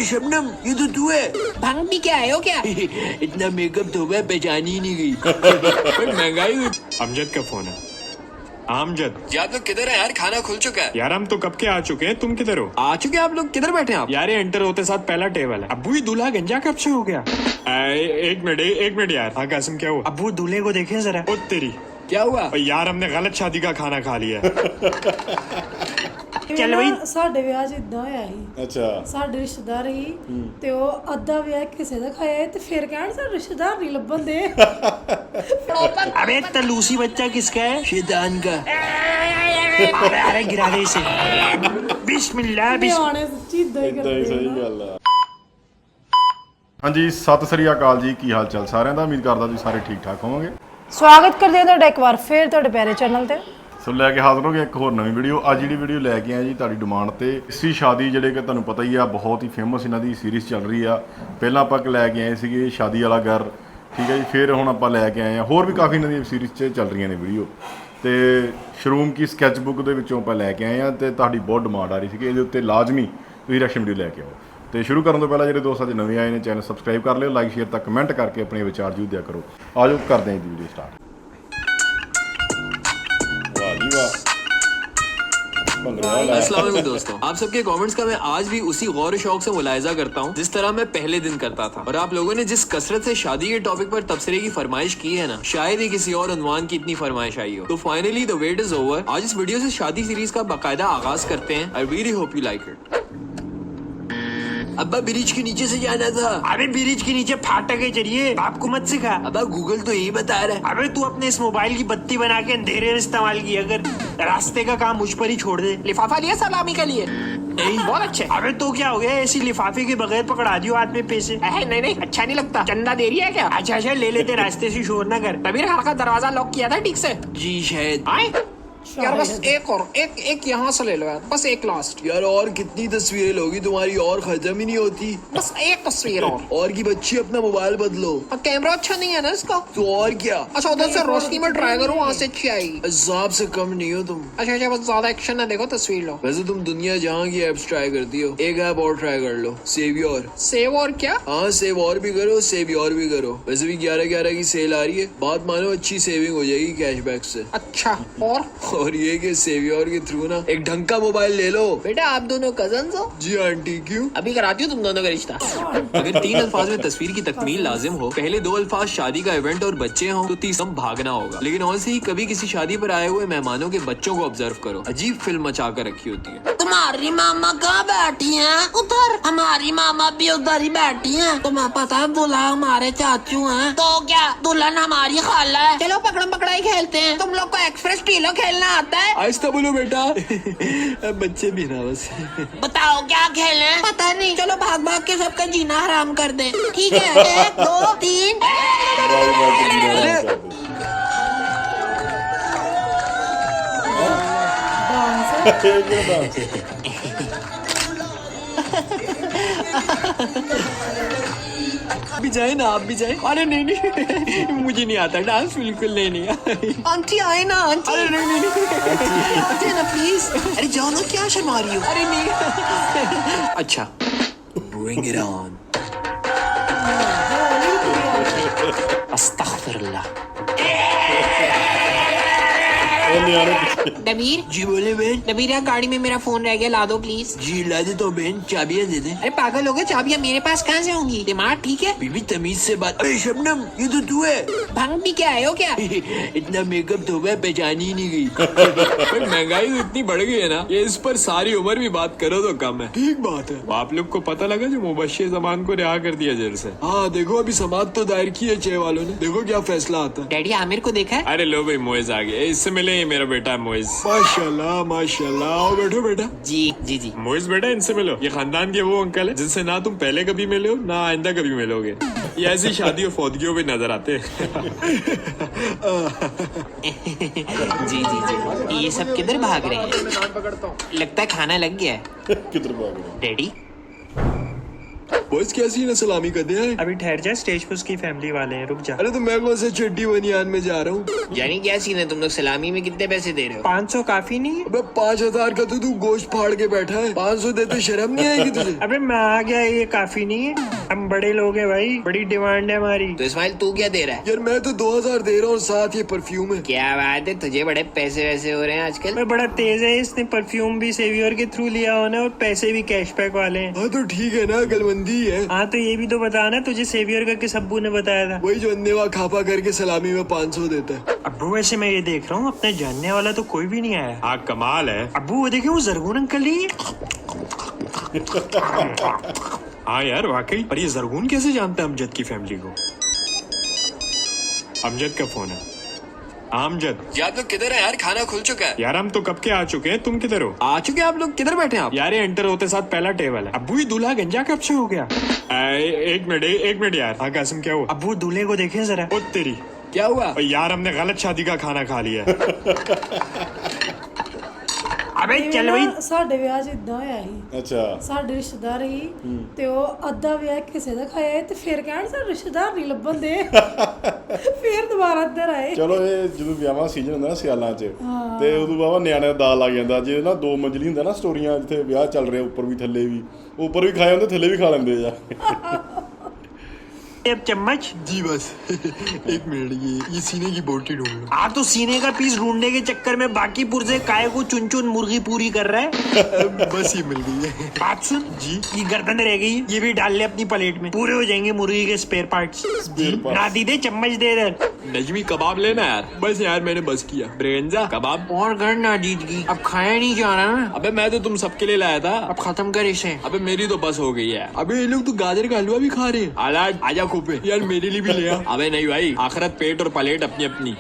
अबे शबनम, ये तो तू है। भंग भी क्या है हो क्या? इतना मेकअप तो हुआ, पहचान ही नहीं गई। महंगाई हुई। अमजद का फोन है। अमजद आप लोग किधर है यार? खाना खुल चुका है यार, हम तो कब के आ चुके हैं, तुम किधर हो? आ चुके हैं आप लोग? किधर बैठे हैं आप? यार ये एंटर होते साथ पहला टेबल है। अब्बू ये दूल्हा गंजा कब से हो गया? एक मिनट यार। हाँ कासिम, क्या हुआ? अब्बू दूल्हे को देखे जरा। ओ तेरी, क्या हुआ? यार हमने गलत शादी का खाना खा लिया। ਚੱਲ ਬਈ। ਸਾਡੇ ਵਿਆਹ 'ਚ ਇਦਾਂ ਹੋਇਆ ਸੀ। ਅੱਛਾ। ਸਾਡੇ ਰਿਸ਼ਤੇਦਾਰ ਹੀ ਤੇ ਉਹ ਅੱਧਾ ਵਿਆਹ ਕਿਸੇ ਦਾ ਖਾਇਆ ਤੇ ਫਿਰ ਕਹਿਣ ਸਾਡੇ ਰਿਸ਼ਤੇਦਾਰ ਨਹੀਂ ਲੱਭਣ ਦੇ। अबे तलूसी बच्चा किसका है? शैतान का। अरे गिरा दे इसे। बिस्मिल्लाह ਨਿਆਣੇ ਸੱਚੀ ਇਦਾਂ ਹੀ ਇਦਾਂ ਕਰਦੇ ਹੀ ਸਹੀ ਆ। ਗੱਲ ਆ। ਹਾਂਜੀ, ਸਤਿ ਸ੍ਰੀ ਅਕਾਲ ਜੀ, ਕੀ ਹਾਲ ਚਾਲ ਸਾਰਿਆਂ ਦਾ? ਉਮੀਦ ਕਰਦਾ ਤੁਸੀਂ ਸਾਰੇ ਠੀਕ ਠਾਕ ਹੋਵੋਗੇ। ਸਵਾਗਤ ਕਰਦੇ ਹਾਂ ਤੁਹਾਡਾ ਇੱਕ ਵਾਰ ਫੇਰ ਤੁਹਾਡੇ ਪਿਆਰੇ ਚੈਨਲ ਤੇ। ਸੋ ਲੈ ਕੇ ਹਾਜ਼ਰ ਹੋ ਗਏ ਇੱਕ ਹੋਰ ਨਵੀਂ ਵੀਡੀਓ। ਅੱਜ ਜਿਹੜੀ ਵੀਡੀਓ ਲੈ ਕੇ ਆਏ ਜੀ ਤੁਹਾਡੀ ਡਿਮਾਂਡ ਤੇ ਇਸੀ ਸ਼ਾਦੀ, ਜਿਹੜੇ ਕਿ ਤੁਹਾਨੂੰ ਪਤਾ ਹੀ ਆ ਬਹੁਤ ਹੀ ਫੇਮਸ ਇਹਨਾਂ ਦੀ ਸੀਰੀਜ਼ ਚੱਲ ਰਹੀ ਆ। ਪਹਿਲਾਂ ਆਪਾਂ ਲੈ ਕੇ ਆਏ ਸੀਗੇ ਸ਼ਾਦੀ ਵਾਲਾ ਘਰ, ਠੀਕ ਹੈ ਜੀ। ਫਿਰ ਹੁਣ ਆਪਾਂ ਲੈ ਕੇ ਆਏ ਆ ਹੋਰ ਵੀ ਕਾਫੀ ਇਹਨਾਂ ਦੀ ਸੀਰੀਜ਼ 'ਚ ਚੱਲ ਰਹੀਆਂ ਨੇ ਵੀਡੀਓ। ਤੇ ਸ਼ਰੂਮ ਕੀ ਸਕੈਚ ਬੁੱਕ ਦੇ ਵਿੱਚੋਂ ਆਪਾਂ ਲੈ ਕੇ ਆਏ ਆ ਤੇ ਤੁਹਾਡੀ ਬਹੁਤ ਡਿਮਾਂਡ ਆ ਰਹੀ ਸੀ ਕਿ ਇਹਦੇ ਉੱਤੇ ਲਾਜ਼ਮੀ ਤੁਸੀਂ ਰਿਐਕਸ਼ਨ ਵੀਡੀਓ ਲੈ ਕੇ ਆਓ। ਤੇ ਸ਼ੁਰੂ ਕਰਨ ਤੋਂ ਪਹਿਲਾਂ ਜਿਹੜੇ ਦੋਸਤ ਅੱਜ ਨਵੇਂ ਆਏ ਨੇ, ਚੈਨਲ ਸਬਸਕ੍ਰਾਈਬ ਕਰ ਲਿਓ, ਲਾਈਕ ਸ਼ੇਅਰ ਤੱਕ ਕਮੈਂਟ ਕਰਕੇ ਆਪਣੇ ਵਿਚਾਰ ਜ਼ਰੂਰ ਦਿਆ ਕਰੋ। ਆਜੋ ਕਰਦੇ ਹਾਂ ਜੀ ਵੀਡੀਓ ਸਟਾਰਟ। ਵਾਹ ਜੀ ਵਾਹ। अस्सलाम वालेकुम दोस्तों, आप सबके कमेंट्स का मैं आज भी उसी गौर शौक से मुलाहिजा करता हूँ जिस तरह मैं पहले दिन करता था। और आप लोगों ने जिस कसरत से शादी के टॉपिक पर तबसरे की फरमाइश की है ना, शायद ही किसी और उन्वान की इतनी फरमाइश आई हो। तो finally the wait is over. आज इस वीडियो से शादी सीरीज का बाकायदा आगाज करते हैं। I really hope you like it. अब्बा ब्रिज के नीचे से जाना था। अबे ब्रिज के नीचे फाटक है, चलिए। बाप को मत सिखा। अब्बा गूगल तो यही बता रहा है। अबे तू अपने इस मोबाइल की बत्ती बना के अंधेरे में इस्तेमाल किया अगर रास्ते का काम मुझ पर ही छोड़ दे। लिफाफा लिया सलामी के लिए? नहीं, बहुत अच्छे। अबे तो क्या हो गया, ऐसी लिफाफे के बगैर पकड़ा दियो हाथ में पैसे। नहीं अच्छा नहीं लगता। चंदा दे रही है क्या? अच्छा ले लेते, रास्ते से शोर ना कर। तबीर खान का दरवाजा लॉक किया था ठीक से? जी शायद। आए यार बस एक और एक यहाँ से ले लो यार, बस एक लास्ट। यार और कितनी तस्वीरें लोगी तुम्हारी, और खत्म ही नहीं होती। बस एक तस्वीर और की बच्ची अपना मोबाइल बदलो। कैमरा अच्छा नहीं है ना इसका? तो और क्या? अच्छा उधर से रोशनी में ट्राई करो, वहाँ से अच्छी आएगी। हिसाब से कम नहीं हो तुम। अच्छा बस ज्यादा एक्शन ना देखो, तस्वीर लो। वैसे तुम दुनिया जहाँ की एप्स ट्राई करती हो, एक ऐप और ट्राई कर लो, सेवियोर। सेव और क्या? हाँ, सेव और भी करो, सेवियोर भी करो। वैसे भी 11/11 की सेल आ रही है, बात मानो अच्छी सेविंग हो जाएगी कैशबैक से। अच्छा और ये कि सेवियोर के थ्रू ना एक ढंग का मोबाइल ले लो। बेटा आप दोनों कजन हो? जी आंटी। क्यों? अभी कराती हूँ तुम दोनों का रिश्ता। अगर 3 अल्फाज में तस्वीर की तकमील लाजिम हो, पहले 2 अल्फाज शादी का इवेंट और बच्चे हों, तो तीसरा भागना होगा। लेकिन और से ही कभी किसी शादी पर आए हुए मेहमानों के बच्चों को ऑब्जर्व करो, अजीब फिल्म मचा कर रखी होती है। तुम्हारी मामा कहाँ बैठी हैं? उधर। हमारी मामा भी उधर ही बैठी हैं। तुम्हें पता है दूल्हा हमारे चाचू हैं। तो क्या दुल्हन हमारी खाला है? चलो पकड़म पकड़ाई खेलते हैं। तुम लोग को एक्सप्रेस टीलो खेलना आता है? आहिस्ता बोलो बेटा। बच्चे भी ना बस। बताओ क्या खेलें? पता नहीं, चलो भाग भाग के सबका जीना हराम कर दे। ठीक है 1 2 3। भी जाए ना, आप भी जाए। अरे नहीं मुझे नहीं आता डांस, बिल्कुल नहीं। आंटी आए ना, आंटी। अरे नहीं आंटी ना प्लीज। अरे जाओ ना, क्या शर्मा रही हो? अरे नहीं। अच्छा ब्रिंग इट ऑन। अस्तगफिरुल्लाह। नबीर जी बोले बहन। नबीर यार गाड़ी में मेरा फोन रह गया, ला दो प्लीज। जी ला दे तो बहन, चाबियां दे दे। अरे पागल हो गए, चाबियां मेरे पास कहाँ से होंगी? दिमाग ठीक है? बीबी तमीज से बात। अरे शबनम, ये तो तू है। भंग भी क्या है हो क्या? इतना मेकअप तो हुआ, पहचान ही नहीं गई। महंगाई तो इतनी बढ़ गई है ना, ये इस पर सारी उम्र भी बात करो तो कम है। ठीक बात है। आप लोग को पता लगा जो मुबश्शिर जमान को रिहा कर दिया जेल से? हाँ देखो, अभी समाज तो दायर की है 6 वालों ने, देखो क्या फैसला आता है। डैडी आमिर को देखा है? अरे लो भाई, मोइज आ गया। इससे मिले, ये मेरा बेटा है मोइज। माशाल्लाह माशाल्लाह। आओ बैठो बेटा। जी मोइज बेटा, इनसे मिलो। ये खानदान के वो अंकल है जिनसे ना तुम पहले कभी मिले हो, ना आइंदा कभी मिलोगे। ये ऐसी शादी और फौदगियों पे नजर आते हैं। जी ये सब किधर भाग रहे हैं? लगता है खाना लग गया है। किधर भाग रहे हैं? डैडी बॉस कैसी ना सलामी कर दिया है। अभी ठहर जा, स्टेज पे उसकी फैमिली वाले हैं, रुक जा। अरे तो मैं कौन से चड्डी बनियान में जा रहा हूँ। यानी क्या सीन है, तुम लोग सलामी में कितने पैसे दे रहे हो? 500 काफी नहीं है? अबे 5000 का तो तू गोश्त फाड़ के बैठा है, 500 देते शर्म नहीं आएगी तुझे? अबे मैं आ गया, ये काफी नहीं है? हम बड़े लोग हैं भाई, बड़ी डिमांड है हमारी। तो इस्माइल तू क्या दे रहा है? यार मैं तो 2000 दे रहा हूँ, साथ ये परफ्यूम है। क्या बात है, तुझे बड़े पैसे वैसे हो रहे हैं आजकल। मैं बड़ा तेज है, इसने परफ्यूम भी सेवियर के थ्रू लिया होना और पैसे भी कैशबैक वाले हैं। हाँ तो ठीक है ना, अकलमंदी है। हाँ तो ये भी तो बता ना, तुझे सेवियर का किस अब्बू ने बताया था? वही जो अन्नेवा खापा करके सलामी में 500 देता है। अब्बू वैसे मैं ये देख रहा हूँ, अपने जानने वाला तो कोई भी नहीं आया। हाँ कमाल है। अब्बू वो देखे, वो जरगून अंकल ही। हाँ यार वाकई, पर ये जरगून कैसे जानता है अमजद की फैमिली को? अमजद का फोन है। अमजद यार तो किधर है यार, खाना खुल चुका है। यार हम तो कब के आ चुके हैं, तुम किधर हो? आ चुके हैं आप लोग, किधर बैठे हैं आप? यार ये एंटर होते साथ पहला टेबल है। अब्बू ये दूल्हा गंजा कब से हो गया? एक मिनट यार। हाँ कासिम क्या हुआ? अब्बू दूल्हे को देखे जरा। ओ तेरी, क्या हुआ? यार हमने गलत शादी का खाना खा लिया। अबे चल भाई। ਸਾਡੇ ਵਿਆਹ 'ਚ ਇਦਾਂ ਹੋਇਆ ਸੀ। ਅੱਛਾ ਸਾਡੇ ਰਿਸ਼ਤੇਦਾਰ ਹੀ ਤੇ ਉਹ ਅੱਧਾ ਵਿਆਹ ਕਿਸੇ ਦਾ ਖਾਇਆ ਤੇ ਫਿਰ ਕਹਿਣ ਸਾਡੇ ਰਿਸ਼ਤੇਦਾਰ ਨਹੀਂ ਲੱਭਣ ਦੇ। ਫਿਰ ਦੁਬਾਰਾ ਇੱਧਰ ਆਏ। ਚਲੋ ਇਹ ਜਦੋਂ ਵਿਆਹਾਂ ਸੀਜ਼ਨ ਹੁੰਦਾ ਨਾ ਸਿਆਲਾਂ 'ਚ ਤੇ ਉਦੋਂ ਬਾਅਦ ਨਿਆਣਿਆਂ ਦਾ ਦਾਲ ਲੱਗ ਜਾਂਦਾ। ਜੇ ਨਾ 2 ਮੰਜ਼ਲੀ ਹੁੰਦਾ ਨਾ ਸਟੋਰੀਆਂ, ਜਿੱਥੇ ਵਿਆਹ ਚੱਲ ਰਿਹਾ ਉੱਪਰ ਵੀ ਥੱਲੇ ਵੀ, ਉੱਪਰ ਵੀ ਖਾਏ ਹੁੰਦੇ ਥੱਲੇ ਵੀ ਖਾ ਲੈਂਦੇ ਆ। अब चम्मच जी बस। एक मिनट, ये सीने की बोटी ढूंढ लो। आ तो सीने का पीस ढूंढने के चक्कर में बाकी पुर्जे काय को चुन चुन मुर्गी पूरी कर रहा है। बस ये मिल गई है। बात सुन जी, ये गर्दन रह गई, ये भी डाल ले अपनी प्लेट में, पूरे हो जाएंगे मुर्गी के स्पेयर पार्ट्स। ना दीदे चम्मच दे इधर। नजमी कबाब लेना यार। बस यार मैंने बस किया। ब्रेंजा कबाब और घर ना दीदगी, अब खाया नहीं जा रहा ना। अबे मैं तो तुम सबके लिए लाया था। अब खत्म कर इसे। अबे मेरी तो बस हो गई है। अबे ये लोग तो गाजर का हलवा भी खा रहे हैं। आलाज आजा खूपे यार, मेरे लिए भी ले आ। अबे नहीं भाई, आखिरत पेट और प्लेट अपनी अपनी।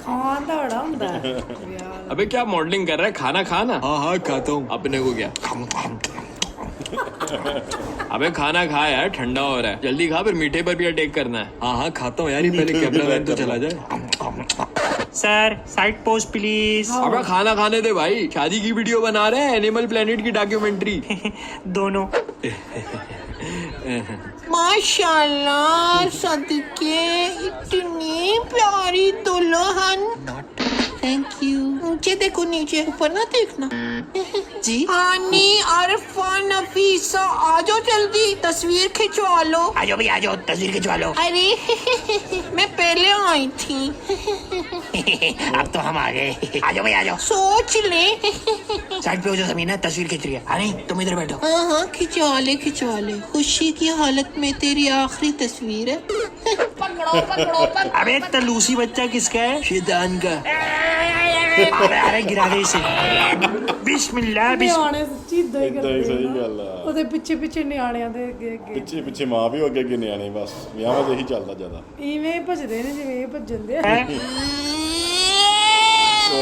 ਖਾਣ ਦਾ ਬੜਾ ਹੁੰਦਾ ਹੈ ਵਿਆਹ। अबे क्या मॉडलिंग कर रहा है, खाना खाना। हाँ हाँ खाता हूँ। अपने को क्या। अबे खाना खा यार, ठंडा हो रहा है, जल्दी खा, फिर मीठे पर भी अटैक करना है। हाँ हाँ खाता हूँ यार, ये पहले कैमरामैन तो चला जाए। Sir side pose please. अबे खाना खाने दे भाई, शादी की वीडियो बना रहे हैं, एनिमल प्लेनेट की डॉक्यूमेंट्री। दोनों। माशाल्लाह सदके, इतनी प्यारी दुल्हन। Thank you. नीचे देखो, नीचे, ऊपर ना देखना। जी हानी, अरफा, नफीसा, आ जाओ जल्दी, तस्वीर खिंचवा लो। आ जाओ भाई, आ जाओ, तस्वीर खिंचवा लो। अरे मैं पहले आई थी। अब तो हम आ गए। आ जाओ भाई, आ जाओ। सोच ले। साइड पे हो जाओ, जमीन है, तस्वीर खींच रही है। अरे तुम इधर बैठो। हाँ हाँ खिंचवा ले, खिंचवा ले। खुशी की हालत में तेरी आखिरी तस्वीर है। पकड़ो पकड़ो पकड़ो। अबे तलूसी बच्चा किसका है? शैतान का। अरे अरे गिरा दे इसे। बिस्मिल्लाह ਨਿਆਣੇ ਸੱਚੀ ਇਦਾਂ ਹੀ ਏਦਾਂ ਹੀ ਕਰਦੇ ਸਹੀ ਨਾ। ਗੱਲ ਆ। ਉਹਦੇ ਪਿੱਛੇ ਪਿੱਛੇ ਨਿਆਣਿਆਂ ਦੇ ਅੱਗੇ ਅੱਗੇ ਪਿੱਛੇ ਪਿੱਛੇ ਮਾਂ ਵੀ ਹੋ ਅੱਗੇ ਅੱਗੇ ਨਿਆਣੇ, ਬਸ ਵਿਆਹਾਂ 'ਚ ਇਹੀ ਚੱਲਦਾ ਜ਼ਿਆਦਾ। ਇਵੇਂ ਭਜਦੇ ਨੇ ਜਿਵੇਂ ਇਹ ਭੱਜਣ ਦੇ।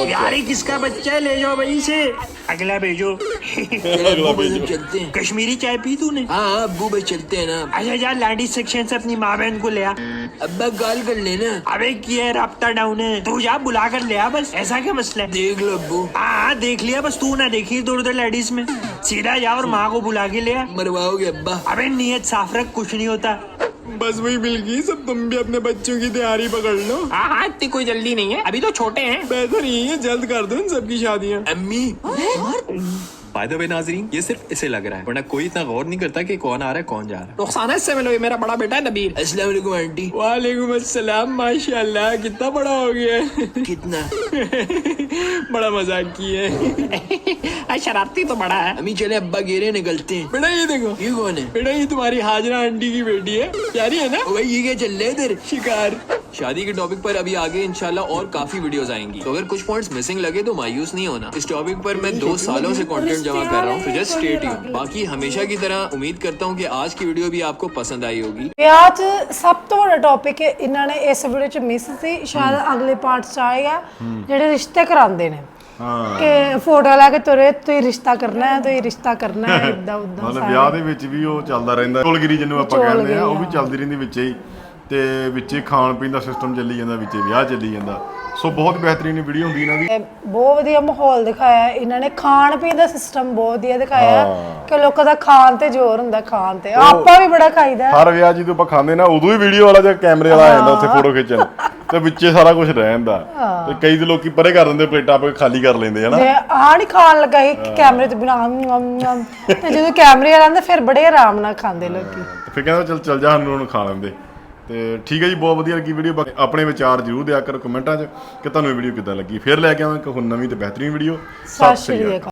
यार ये किसका बच्चा है, ले जाओ भाई इसे। अगला भेजो। अगला भेजो। चलते हैं। कश्मीरी चाय पी तूने? हाँ हाँ अब्बू बस चलते हैं ना। अच्छा यार, लेडीज सेक्शन से अपनी माँ बहन को ले आ। अब्बा गाल कर लेना। अबे ये राब्ता डाउन है, तू जा बुला कर ले आ, बस ऐसा क्या मसला है? देख लो अब्बू। हाँ देख लिया, बस तू ना देखी इधर उधर लेडीज में, सीधा जा और माँ को बुला के ले आ। मरवाओगे अब्बा। अबे नियत साफ रख, कुछ नहीं होता। बस वही मिल गई सब, तुम भी अपने बच्चों की तैयारी पकड़ लो। हाँ हाँ, इतनी कोई जल्दी नहीं है, अभी तो छोटे हैं। बेहतर यही है, जल्द कर दो इन सबकी शादियाँ। अम्मी। बाय द वे नाजरीन, ये सिर्फ इसे लग रहा है, वरना कोई इतना गौर नहीं करता कि कौन आ रहा है कौन जा रहा है। रुखसाना इससे मिलो, ये मेरा बड़ा बेटा है नबील। अस्सलाम वालेकुम आंटी। वालेकुम अस्सलाम, माशाल्लाह कितना बड़ा हो गया है। कितना? बड़ा मजाक की है। शरारती तो बड़ा है। अम्मी चले अब्बा गिरे, निकलते हैं। बेटा ये देखो, ये कौन है? बेटा ये तुम्हारी हाजरा आंटी की बेटी है, प्यारी है ना? ओ भाई ये क्या चल रहा है इधर? शिकार। शादी के टॉपिक पर अभी आगे इंशाल्लाह और काफी वीडियोस आएंगी, तो अगर कुछ पॉइंट्स मिसिंग लगे तो मायूस नहीं होना। इस टॉपिक पर मैं 2 सालों से कंटेंट जमा कर रहा हूँ, तो जस्ट स्टे ट्यून्ड। बाकी हमेशा की तरह उम्मीद करता हूँ कि आज की वीडियो भी आपको पसंद आई होगी। ਵਿਆਹ 'ਚ ਸਭ ਤੋਂ ਵੱਡਾ ਟੌਪਿਕ ਇਹਨਾਂ ਨੇ ਇਸ ਵੀਡੀਓ 'ਚ ਮਿਸ ਸੀ, ਸ਼ਾਇਦ ਅਗਲੇ ਪਾਰਟ 'ਚ ਆਏਗਾ, ਜਿਹੜੇ ਰਿਸ਼ਤੇ ਕਰਾਉਂਦੇ ਨੇ। ਕਿ ਫੋਟੋ ਲਾ ਕੇ ਤੁਰੇ, ਤੁਸੀਂ ਰਿਸ਼ਤਾ ਕਰਨਾ ਹੈ, ਤੁਸੀਂ ਰਿਸ਼ਤਾ ਕਰਨਾ ਹੈ, ਇਦਾਂ ਉਦਾਂ। ਮਤਲਬ ਵਿਆਹ ਦੇ ਵਿੱਚ ਵੀ ਉਹ ਚੱਲਦਾ ਰਹਿੰਦਾ, ਚੋਲਗਿਰੀ ਜਿਹਨੂੰ ਆਪਾਂ ਕਹਿੰਦੇ ਆ, ਉਹ ਵੀ ਚੱਲਦੀ ਰਹਿੰਦੀ ਵਿੱਚੇ ਹੀ, ਤੇ ਵਿੱਚੇ ਖਾਣ ਪੀਣ ਦਾ ਸਿਸਟਮ ਚੱਲੀ ਜਾਂਦਾ, ਵਿੱਚੇ ਵਿਆਹ ਚੱਲੀ ਜਾਂਦਾ। ਸੋ ਬਹੁਤ ਬਿਹਤਰੀਨ ਵੀਡੀਓ ਹੁੰਦੀ ਇਹਨਾਂ ਦੀ। ਇਹ ਬਹੁਤ ਵਧੀਆ ਮਾਹੌਲ ਦਿਖਾਇਆ ਹੈ। ਇਹਨਾਂ ਨੇ ਖਾਣ ਪੀਣ ਦਾ ਸਿਸਟਮ ਬਹੁਤ ਵਧੀਆ ਦਿਖਾਇਆ ਕਿ ਲੋਕਾਂ ਦਾ ਖਾਣ ਤੇ ਜ਼ੋਰ ਹੁੰਦਾ, ਖਾਣ ਤੇ ਆਪਾਂ ਵੀ ਬੜਾ ਖਾਈਦਾ। ਹਰ ਵਿਆਹ ਜਦੋਂ ਆਪਾਂ ਖਾਂਦੇ ਨਾ ਉਦੋਂ ਹੀ ਵੀਡੀਓ ਵਾਲਾ ਜਾਂ ਕੈਮਰੇ ਵਾਲਾ ਆ ਜਾਂਦਾ ਉੱਥੇ ਫੋਟੋ ਖਿੱਚਣ ਤੇ ਵਿੱਚੇ ਸਾਰਾ ਕੁਝ ਰਹਿ ਜਾਂਦਾ ਤੇ ਕਈ ਦੇ ਲੋਕੀ ਪਰੇ ਕਰ ਦਿੰਦੇ, ਪਲੇਟਾਂ ਆਪੇ ਖਾਲੀ ਕਰ ਲੈਂਦੇ ਹਨਾ। ਤੇ ਆਹ ਨਹੀਂ ਖਾਣ ਲੱਗਾ ਸੀ ਕੈਮਰੇ ਤੇ ਬਿਨਾਂ ਤੇ ਜਦੋਂ ਕੈਮਰੇ ਵਾਲਾ ਆਉਂਦਾ ਫਿਰ ਬੜੇ ਆਰਾਮ ਨਾਲ ਖਾਂਦੇ ਲੋਕੀ। ਫਿਰ ਕਹਿੰਦਾ ਚੱਲ ਜਾ ਸਾਨੂੰ ਹੁਣ ਖਾ ਲੈਂਦੇ। ਤੇ ਠੀਕ ਹੈ ਜੀ, ਬਹੁਤ ਵਧੀਆ ਲੱਗੀ ਵੀਡੀਓ। ਆਪਣੇ ਵਿਚਾਰ ਜ਼ਰੂਰ ਦਿਆ ਕਰੋ ਕਮੈਂਟਾਂ 'ਚ ਕਿ ਤੁਹਾਨੂੰ ਇਹ ਵੀਡੀਓ ਕਿੱਦਾਂ ਲੱਗੀ। ਫਿਰ ਲੈ ਕੇ ਆਵਾਂਗੇ ਇੱਕ ਹੋਰ ਨਵੀਂ ਤੇ ਬਿਹਤਰੀਨ ਵੀਡੀਓ। ਸਤਿ ਸ਼੍ਰੀ ਅਕਾਲ।